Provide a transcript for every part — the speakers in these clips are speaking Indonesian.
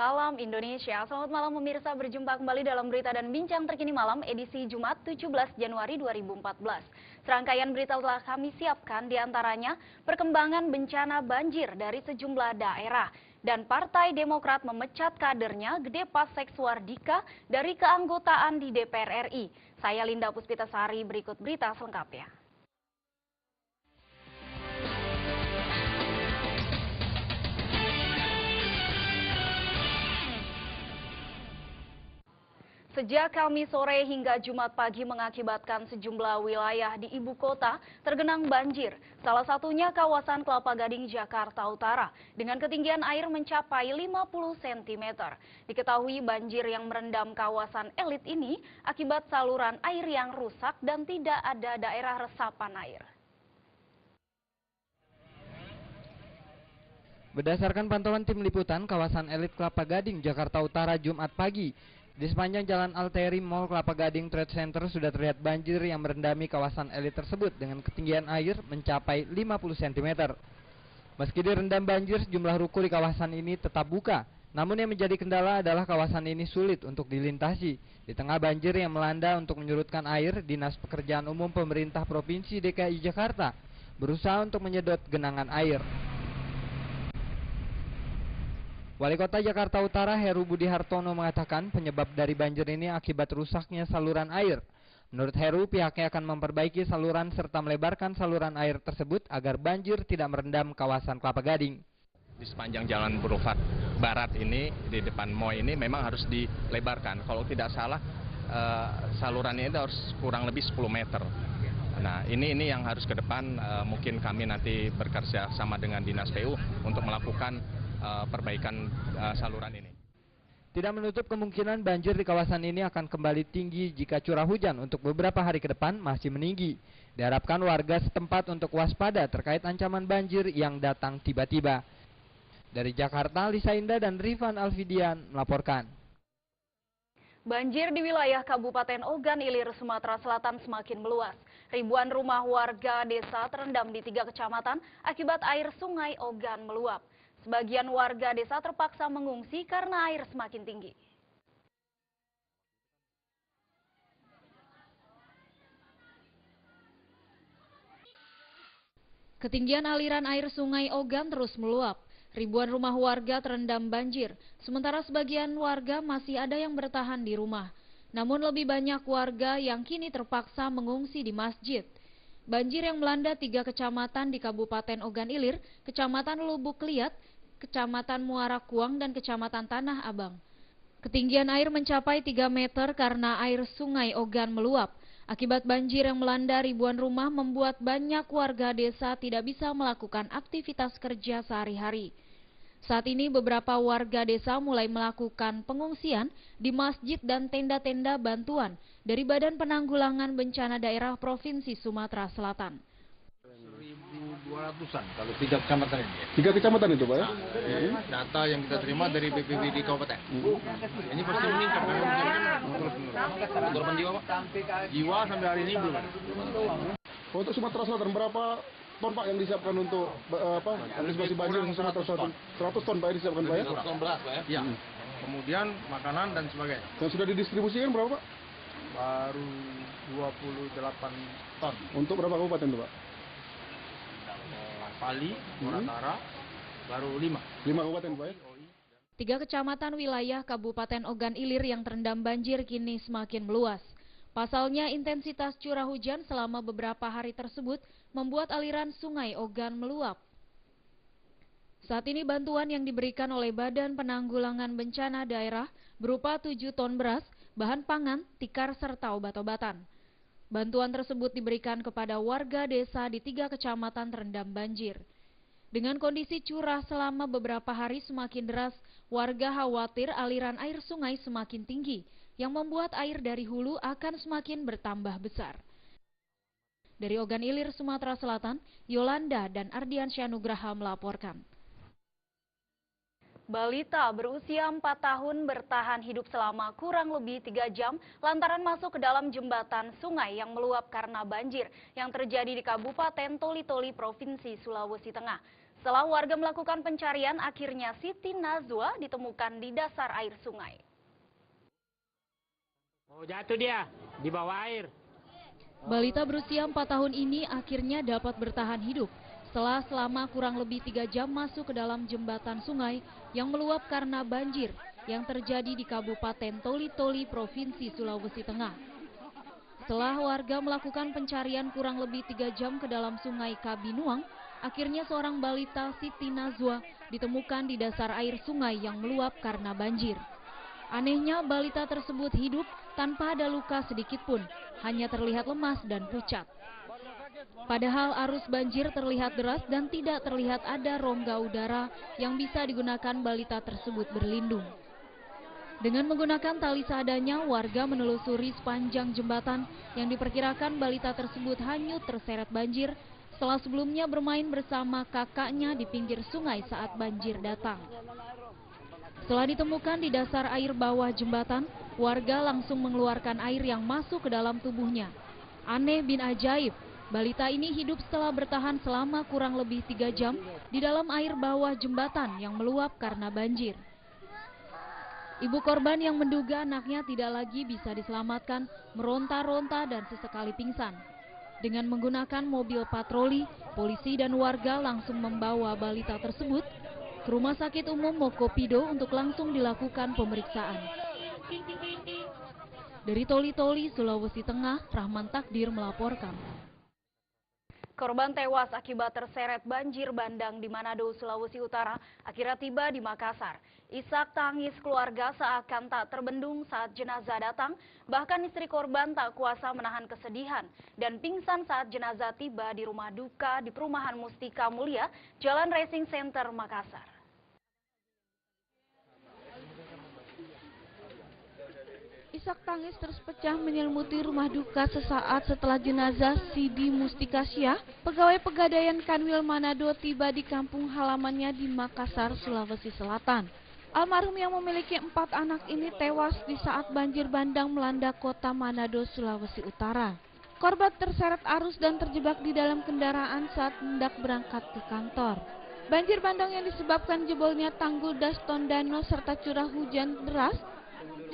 Salam Indonesia. Selamat malam pemirsa, berjumpa kembali dalam berita dan bincang terkini malam edisi Jumat 17 Januari 2014. Serangkaian berita telah kami siapkan, diantaranya perkembangan bencana banjir dari sejumlah daerah dan Partai Demokrat memecat kadernya Gede Pasek Suardika dari keanggotaan di DPR RI. Saya Linda Puspitasari, berikut berita selengkapnya. Sejak Kamis sore hingga Jumat pagi mengakibatkan sejumlah wilayah di ibu kota tergenang banjir. Salah satunya kawasan Kelapa Gading, Jakarta Utara, dengan ketinggian air mencapai 50 cm. Diketahui banjir yang merendam kawasan elit ini akibat saluran air yang rusak dan tidak ada daerah resapan air. Berdasarkan pantauan tim liputan kawasan elit Kelapa Gading, Jakarta Utara Jumat pagi, di sepanjang Jalan Alteri Mall Kelapa Gading Trade Center sudah terlihat banjir yang merendami kawasan elit tersebut dengan ketinggian air mencapai 50 cm. Meski direndam banjir, sejumlah ruko di kawasan ini tetap buka. Namun yang menjadi kendala adalah kawasan ini sulit untuk dilintasi. Di tengah banjir yang melanda untuk menyurutkan air, Dinas Pekerjaan Umum Pemerintah Provinsi DKI Jakarta berusaha untuk menyedot genangan air. Wali Kota Jakarta Utara Heru Budi Hartono mengatakan penyebab dari banjir ini akibat rusaknya saluran air. Menurut Heru, pihaknya akan memperbaiki saluran serta melebarkan saluran air tersebut agar banjir tidak merendam kawasan Kelapa Gading. Di sepanjang Jalan Boulevard Barat ini, di depan mall ini memang harus dilebarkan. Kalau tidak salah, salurannya itu harus kurang lebih 10 meter. Nah, ini yang harus ke depan, mungkin kami nanti bekerja sama dengan Dinas PU untuk melakukan perbaikan saluran ini. Tidak menutup kemungkinan banjir di kawasan ini akan kembali tinggi jika curah hujan untuk beberapa hari ke depan masih meninggi. Diharapkan warga setempat untuk waspada terkait ancaman banjir yang datang tiba-tiba. Dari Jakarta, Lisa Indah dan Rifan Alfidian melaporkan. Banjir di wilayah Kabupaten Ogan Ilir, Sumatera Selatan semakin meluas. Ribuan rumah warga desa terendam di 3 kecamatan akibat air sungai Ogan meluap. Sebagian warga desa terpaksa mengungsi karena air semakin tinggi. Ketinggian aliran air sungai Ogan terus meluap. Ribuan rumah warga terendam banjir, sementara sebagian warga masih ada yang bertahan di rumah. Namun lebih banyak warga yang kini terpaksa mengungsi di masjid. Banjir yang melanda 3 kecamatan di Kabupaten Ogan Ilir, Kecamatan Lubuk Liat, Kecamatan Muara Kuang, dan Kecamatan Tanah Abang. Ketinggian air mencapai 3 meter karena air sungai Ogan meluap. Akibat banjir yang melanda ribuan rumah membuat banyak warga desa tidak bisa melakukan aktivitas kerja sehari-hari. Saat ini beberapa warga desa mulai melakukan pengungsian di masjid dan tenda-tenda bantuan dari Badan Penanggulangan Bencana Daerah Provinsi Sumatera Selatan. 1.200-an kalau 3 kecamatan ini. 3 kecamatan itu, Pak ya? Data yang kita terima dari BPBD Kabupaten. Ini pasti meningkat terus-menerus. Korban jiwa, Pak? Jiwa sampai hari ini belum. Untuk Sumatera Selatan berapa ton, Pak, yang disiapkan untuk antisipasi banjir di Sumatera Selatan? 100 ton, Pak, yang disiapkan, Pak ya? 100 ton beras, Pak ya? Iya. Kemudian makanan dan sebagainya. Yang sudah didistribusikan berapa, Pak? Baru 28 ton. Untuk berapa kabupaten itu, Pak? Pali, Muratara, baru 5 kabupaten, Pak ya? 3 kecamatan wilayah Kabupaten Ogan Ilir yang terendam banjir kini semakin meluas. Pasalnya intensitas curah hujan selama beberapa hari tersebut membuat aliran sungai Ogan meluap. Saat ini bantuan yang diberikan oleh Badan Penanggulangan Bencana Daerah berupa 7 ton beras, bahan pangan, tikar, serta obat-obatan. Bantuan tersebut diberikan kepada warga desa di 3 kecamatan terendam banjir. Dengan kondisi curah selama beberapa hari semakin deras, warga khawatir aliran air sungai semakin tinggi, yang membuat air dari hulu akan semakin bertambah besar. Dari Ogan Ilir, Sumatera Selatan, Yolanda dan Ardiansyah Nugraha melaporkan. Balita berusia 4 tahun bertahan hidup selama kurang lebih 3 jam lantaran masuk ke dalam jembatan sungai yang meluap karena banjir yang terjadi di Kabupaten Toli-Toli, Provinsi Sulawesi Tengah. Setelah warga melakukan pencarian, akhirnya Siti Nazwa ditemukan di dasar air sungai. Oh, jatuh dia di bawah air. Balita berusia 4 tahun ini akhirnya dapat bertahan hidup setelah selama kurang lebih 3 jam masuk ke dalam jembatan sungai yang meluap karena banjir yang terjadi di Kabupaten Toli-Toli, Provinsi Sulawesi Tengah. Setelah warga melakukan pencarian kurang lebih 3 jam ke dalam sungai Kabinuang, akhirnya seorang balita Siti Nazwa ditemukan di dasar air sungai yang meluap karena banjir. Anehnya balita tersebut hidup tanpa ada luka sedikit pun, hanya terlihat lemas dan pucat. Padahal arus banjir terlihat deras dan tidak terlihat ada rongga udara yang bisa digunakan balita tersebut berlindung. Dengan menggunakan tali seadanya, warga menelusuri sepanjang jembatan yang diperkirakan balita tersebut hanyut terseret banjir setelah sebelumnya bermain bersama kakaknya di pinggir sungai saat banjir datang. Setelah ditemukan di dasar air bawah jembatan, warga langsung mengeluarkan air yang masuk ke dalam tubuhnya. Aneh bin ajaib, balita ini hidup setelah bertahan selama kurang lebih 3 jam di dalam air bawah jembatan yang meluap karena banjir. Ibu korban yang menduga anaknya tidak lagi bisa diselamatkan, meronta-ronta dan sesekali pingsan. Dengan menggunakan mobil patroli, polisi dan warga langsung membawa balita tersebut ke Rumah Sakit Umum Mokopido untuk langsung dilakukan pemeriksaan. Dari Toli-Toli, Sulawesi Tengah, Rahman Takdir melaporkan. Korban tewas akibat terseret banjir bandang di Manado, Sulawesi Utara, akhirnya tiba di Makassar. Isak tangis keluarga seakan tak terbendung saat jenazah datang, bahkan istri korban tak kuasa menahan kesedihan dan pingsan saat jenazah tiba di rumah duka di Perumahan Mustika Mulia, Jalan Racing Center, Makassar. Isak tangis terus pecah menyelimuti rumah duka sesaat setelah jenazah Sidi Mustika Syah, pegawai pegadaian Kanwil Manado, tiba di kampung halamannya di Makassar, Sulawesi Selatan. Almarhum yang memiliki 4 anak ini tewas di saat banjir bandang melanda kota Manado, Sulawesi Utara. Korban terseret arus dan terjebak di dalam kendaraan saat hendak berangkat ke kantor. Banjir bandang yang disebabkan jebolnya tanggul Das Tondano serta curah hujan deras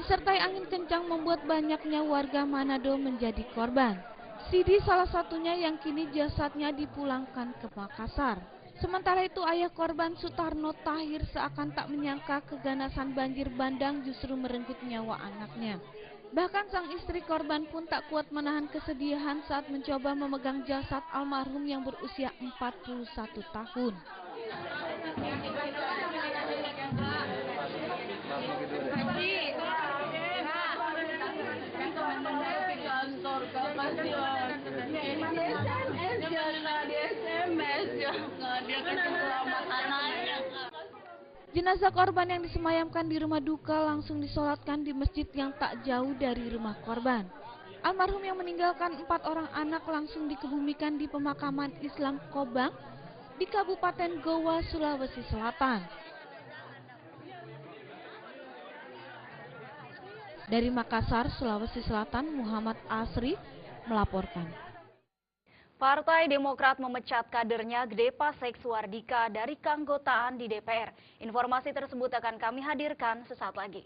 disertai angin kencang membuat banyaknya warga Manado menjadi korban. Sidi salah satunya yang kini jasadnya dipulangkan ke Makassar. Sementara itu ayah korban Sutarno Tahir seakan tak menyangka keganasan banjir bandang justru merenggut nyawa anaknya. Bahkan sang istri korban pun tak kuat menahan kesedihan saat mencoba memegang jasad almarhum yang berusia 41 tahun. Jenazah korban yang disemayamkan di rumah duka langsung disolatkan di masjid yang tak jauh dari rumah korban. Almarhum yang meninggalkan 4 orang anak langsung dikebumikan di pemakaman Islam Kobang di Kabupaten Goa, Sulawesi Selatan. Dari Makassar, Sulawesi Selatan, Muhammad Asri melaporkan. Partai Demokrat memecat kadernya Gdepa Sekswardika dari keanggotaan di DPR. Informasi tersebut akan kami hadirkan sesaat lagi.